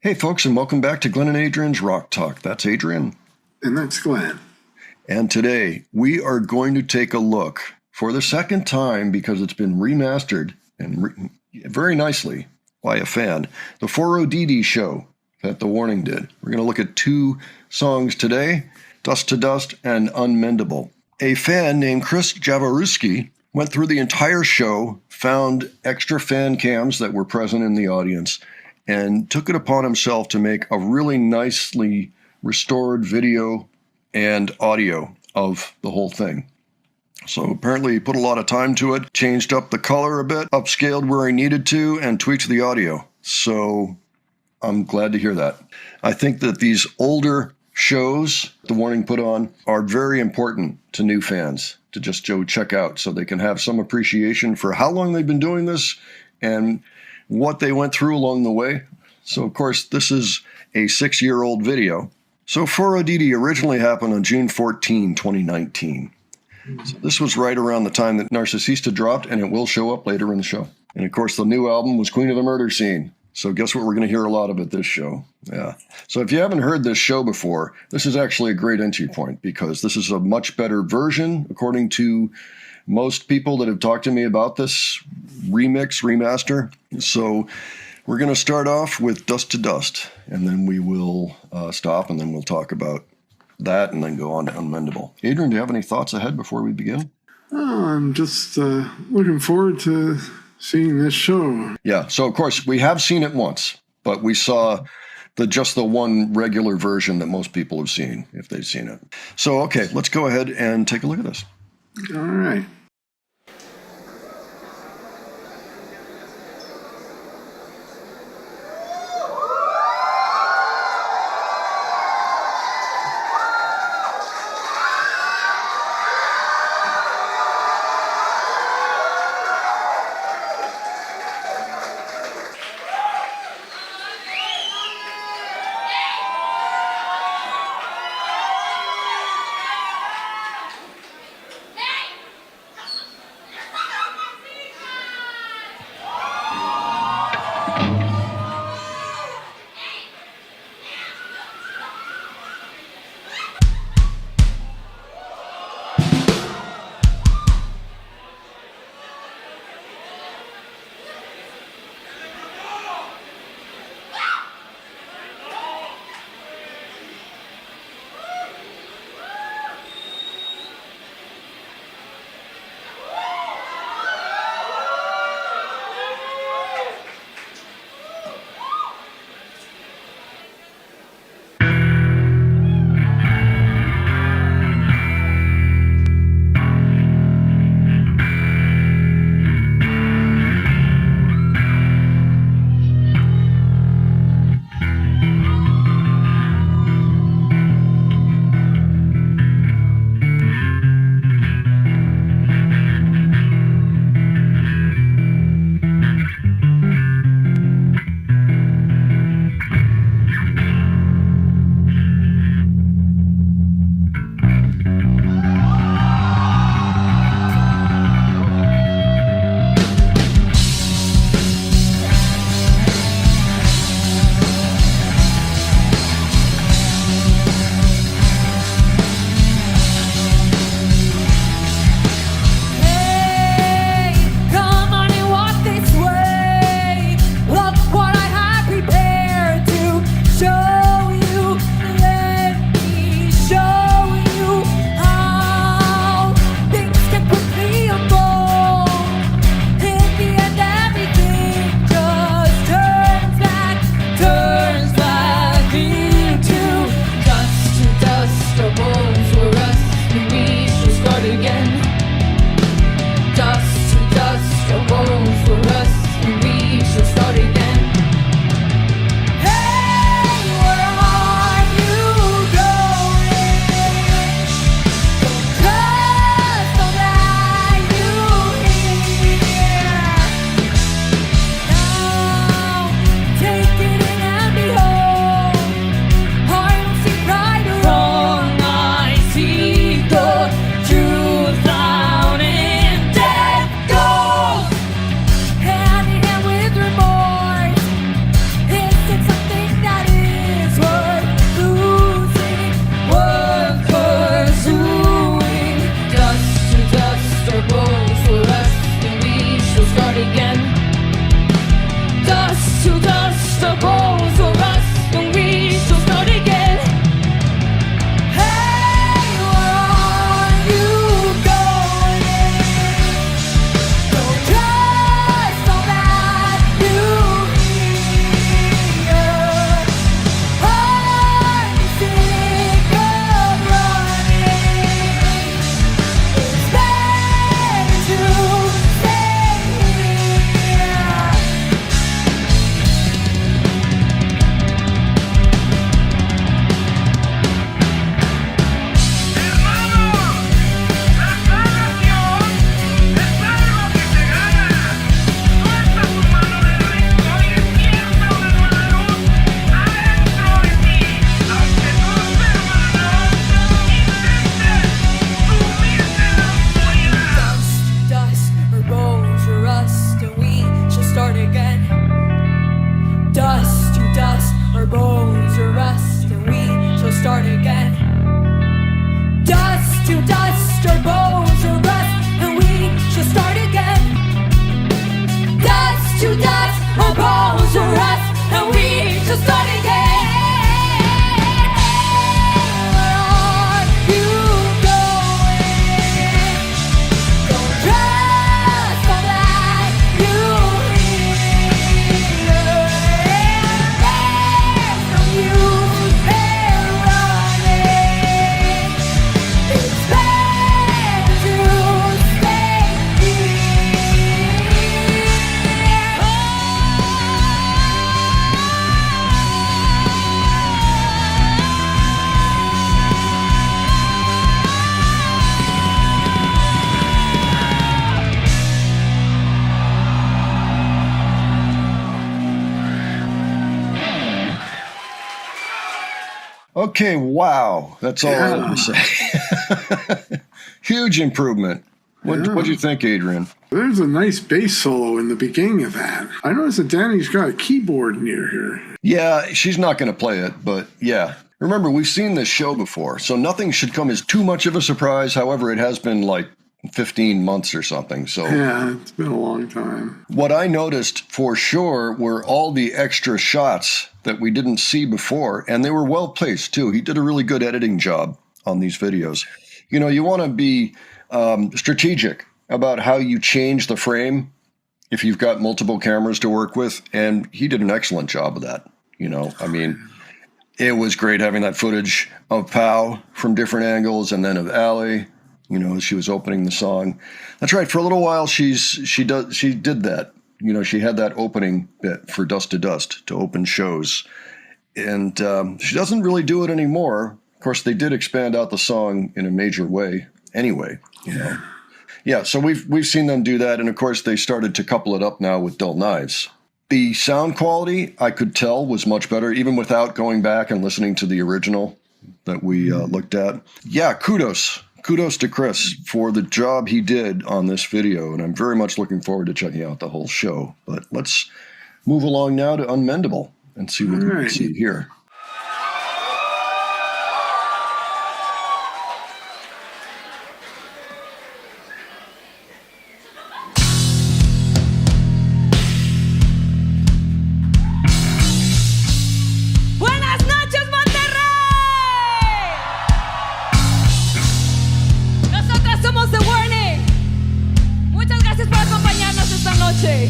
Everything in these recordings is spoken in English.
Hey folks, and welcome back to Glenn and Adrian's Rock Talk. That's Adrian. And that's Glenn. And today we are going to take a look for the second time, because it's been remastered and very nicely by a fan, the 4ODD show that The Warning did. We're going to look at two songs today, Dust to Dust and Unmendable. A fan named Chris Jaworski went through the entire show, found extra fan cams that were present in the audience, and took it upon himself to make a really nicely restored video and audio of the whole thing. So apparently he put a lot of time to it, changed up the color a bit, upscaled where he needed to, and tweaked the audio. So I'm glad to hear that. I think that these older shows The Warning put on are very important to new fans to just go check out, so they can have some appreciation for how long they've been doing this and what they went through along the way. So, of course, this is a 6-year-old video. So 4ODD originally happened on June 14, 2019. So this was right around the time that Narcissista dropped, and it will show up later in the show. And, of course, the new album was Queen of the Murder Scene. So guess what? We're going to hear a lot of at this show. Yeah. So if you haven't heard this show before, this is actually a great entry point, because this is a much better version, according to most people that have talked to me about this remaster. So we're going to start off with Dust to Dust, and then we will stop, and then we'll talk about that, and then go on to Unmendable. Adrian, do you have any thoughts ahead before we begin? Oh, I'm just looking forward to seeing this show. Yeah, so of course we have seen it once, but we saw just the one regular version that most people have seen, if they've seen it. So, okay, let's go ahead and take a look at this. All right. our bones will rust, and we shall start again. Dust to dust, our bones will rust, and we shall start again. Dust to dust, our bones will rust, and we shall start again. Where are you going? Don't trust all that you hear. There's no use in running. It's better to stay Okay, wow. That's all I have to say. Huge improvement. What do you think, Adrian? There's a nice bass solo in the beginning of that. I noticed that Danny's got a keyboard near here. Yeah, she's not going to play it, but yeah. Remember, we've seen this show before, so nothing should come as too much of a surprise. However, it has been like 15 months or something. So Yeah, it's been a long time. what I noticed for sure were all the extra shots that we didn't see before, and they were well placed too. He did a really good editing job on these videos. You know, you want to be strategic about how you change the frame if you've got multiple cameras to work with, and he did an excellent job of that. You know, I mean, it was great having that footage of Pow from different angles, and then of Allie, you know, as she was opening the song. That's right. For a little while, she did that. You know, she had that opening bit for Dust to Dust to open shows, and she doesn't really do it anymore. Of course, they did expand out the song in a major way anyway, you know. Yeah, so we've seen them do that, and of course they started to couple it up now with Dull Knives. The sound quality, I could tell, was much better, even without going back and listening to the original that we looked at. Yeah, kudos to Chris for the job he did on this video, and I'm very much looking forward to checking out the whole show. But let's move along now to Unmendable and see what we can see here. Buenas noches, Monterrey. Nosotras somos The Warning. Muchas gracias por acompañarnos esta noche.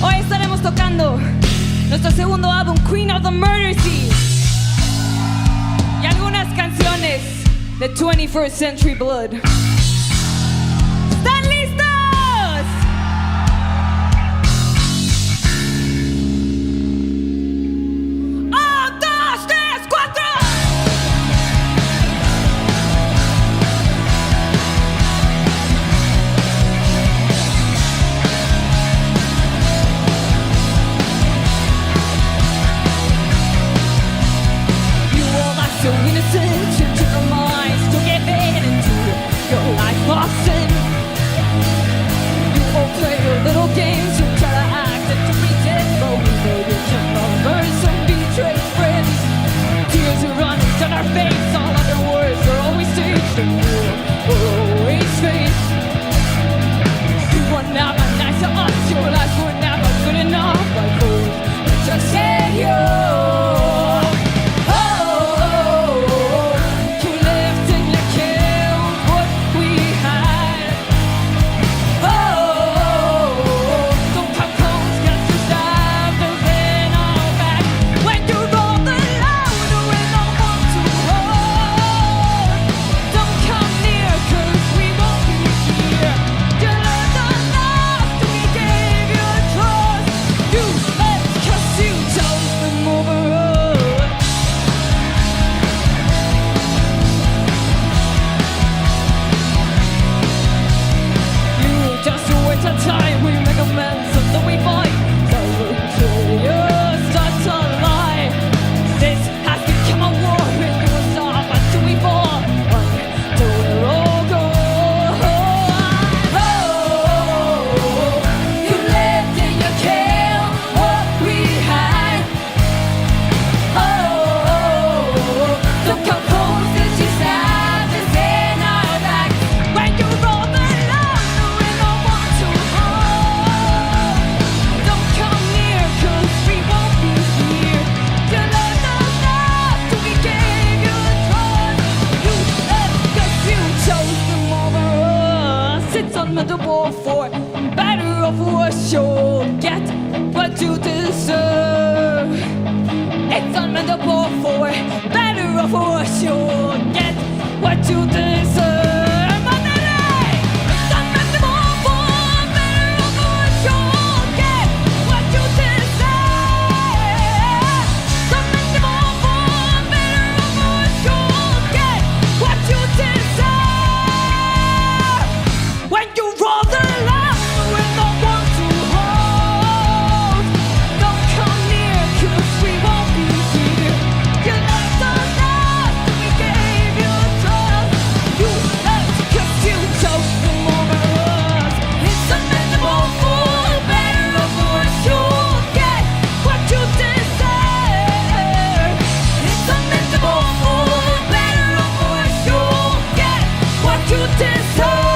Hoy estaremos tocando nuestro segundo álbum, Queen of the Murder Scene, y algunas canciones de 21st Century Blood. ¿Están listos? ¡Un, dos, tres, cuatro! You all are so innocent, you took our minds, took it into your life, Boston. you'll get what you deserve. It's unmendable for better or for worse. You'll get what you deserve. It's unmendable for better or for worse. You'll get what you deserve. It's unmendable for better or for worse. You'll get what you deserve. When you roll the line with no one to hold, don't come near 'cause we won't be here. You left us out, we gave you trust. You left 'cause you chose them over us. It's unmendable for better or for worse. You'll get what you deserve. It's unmendable for better or for worse. You'll get what you deserve.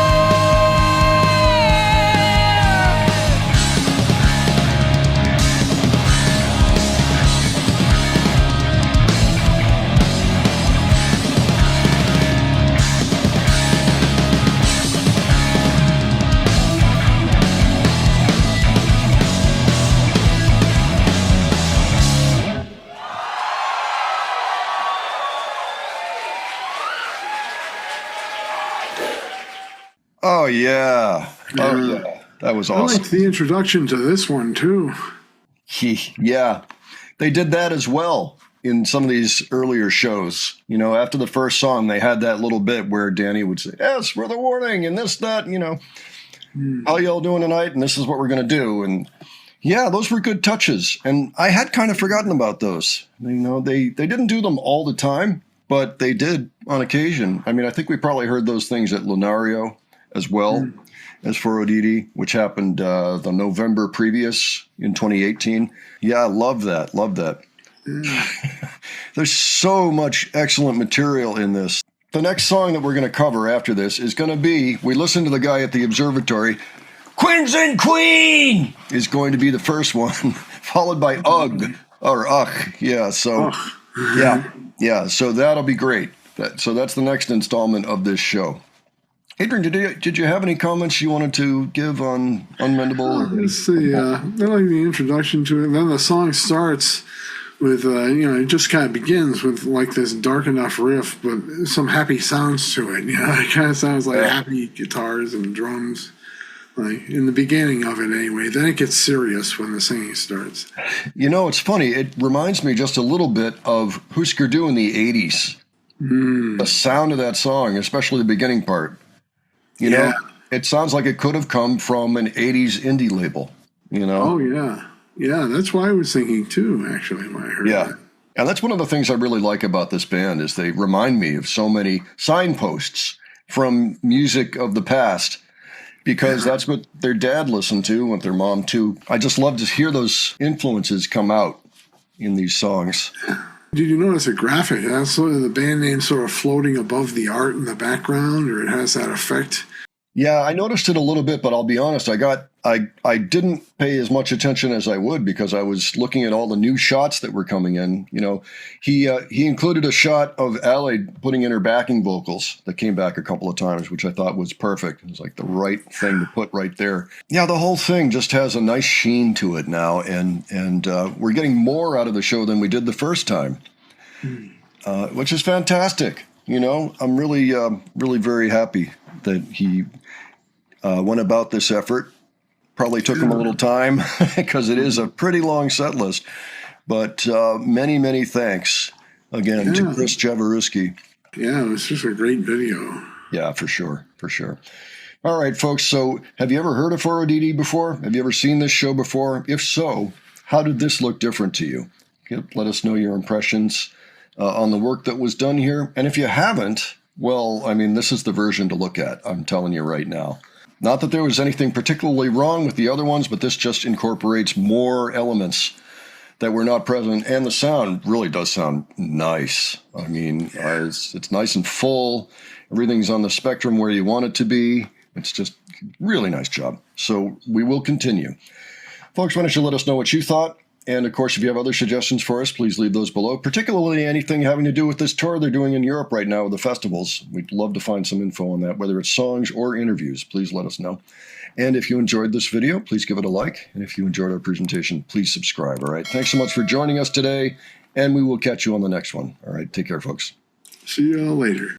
Oh, yeah. Oh, Yeah. yeah. That was I awesome. liked the introduction to this one too. Yeah. They did that as well in some of these earlier shows. You know, after the first song, they had that little bit where Danny would say, yes, for the warning, and this, that, you know, how y'all doing tonight? And this is what we're going to do. And yeah, those were good touches. And I had kind of forgotten about those. You know, they didn't do them all the time, but they did on occasion. I mean, I think we probably heard those things at Lunario as well as for Odidi, which happened the November previous in 2018. Yeah, I love that. Love that. There's so much excellent material in this. The next song that we're going to cover after this is going to be, we listened to the guy at the observatory, Queens and Queen is going to be the first one, followed by Ugh, or Ugh. Yeah, so, yeah, so that'll be great. So that's the next installment of this show. Adrian, did you have any comments you wanted to give on Unmendable? Let's see. I like the introduction to it. And then the song starts with, it just kind of begins with like this dark enough riff, but some happy sounds to it. You know, it kind of sounds like happy guitars and drums, like in the beginning of it anyway. Then it gets serious when the singing starts. You know, it's funny. It reminds me just a little bit of Husker Du in the 80s. The sound of that song, especially the beginning part. You know, it sounds like it could have come from an 80s indie label, you know? Oh, yeah. Yeah, that's why I was thinking, too, actually, when I heard that. And that's one of the things I really like about this band is they remind me of so many signposts from music of the past because that's what their dad listened to, what their mom, too. I just love to hear those influences come out in these songs. Did you notice a graphic? That's sort of the band name sort of floating above the art in the background, or it has that effect? Yeah, I noticed it a little bit, but I'll be honest, I didn't pay as much attention as I would because I was looking at all the new shots that were coming in. You know, he included a shot of Allied putting in her backing vocals that came back a couple of times, which I thought was perfect. It was like the right thing to put right there. Yeah, the whole thing just has a nice sheen to it now, and we're getting more out of the show than we did the first time, which is fantastic. You know, I'm really, really very happy that he went about this effort. Probably took him a little time because it is a pretty long set list. But many, many thanks again to Chris Jaworski. Yeah, it was just a great video. Yeah, for sure. For sure. All right, folks. So have you ever heard of 4ODD before? Have you ever seen this show before? If so, how did this look different to you? Let us know your impressions on the work that was done here. And if you haven't, well, I mean, this is the version to look at. I'm telling you right now. Not that there was anything particularly wrong with the other ones, but this just incorporates more elements that were not present. And the sound really does sound nice. I mean, it's nice and full. Everything's on the spectrum where you want it to be. It's just really nice job. So we will continue. Folks, why don't you let us know what you thought? And, of course, if you have other suggestions for us, please leave those below, particularly anything having to do with this tour they're doing in Europe right now with the festivals. We'd love to find some info on that, whether it's songs or interviews. Please let us know. And if you enjoyed this video, please give it a like. And if you enjoyed our presentation, please subscribe. All right. Thanks so much for joining us today. And we will catch you on the next one. All right. Take care, folks. See you all later.